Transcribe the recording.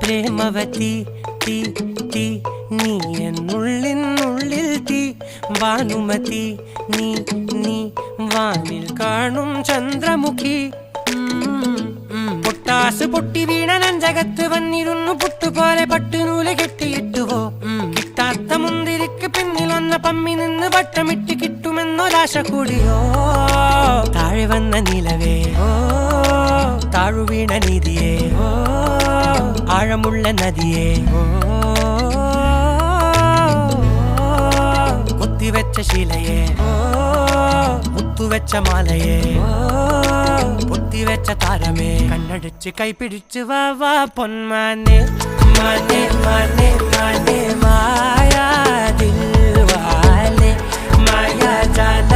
പ്രേമവതി തീ തീ നീ എന്നുള്ളിൽ തീ ഭാനുമതി നീ നീ വാനിൽ കാണും ചന്ദ്രമുഖി പൊട്ടാസ് പൊട്ടി വീണ നെഞ്ചകത്ത് വന്നിരുന്നു പുട്ടുപോലെ പട്ടുനൂല് കെട്ടിയിട്ടുവോ കിട്ടാത്ത മുന്തിരിക്ക് പിന്നിൽ വന്ന പമ്മി നിന്ന് വട്ടമിട്ട് കിട്ടുമെന്നൊരാശ കൂടിയോ താഴെ വന്ന നിലവേ താഴു വീണ നിധിയേ ആഴമുള്ള നദിയേ കൊത്തിവെച്ച ശിലയേ മുത്തുവെച്ച മാലയേ പൊത്തിവെച്ച താരമേ കണ്ണടിച്ച് കൈപിടിച്ച് വാ വാ പൊന്മാനെ മാനെ മാനെ മാനെ മായാ ദിൽവാലെ മായാ ജാല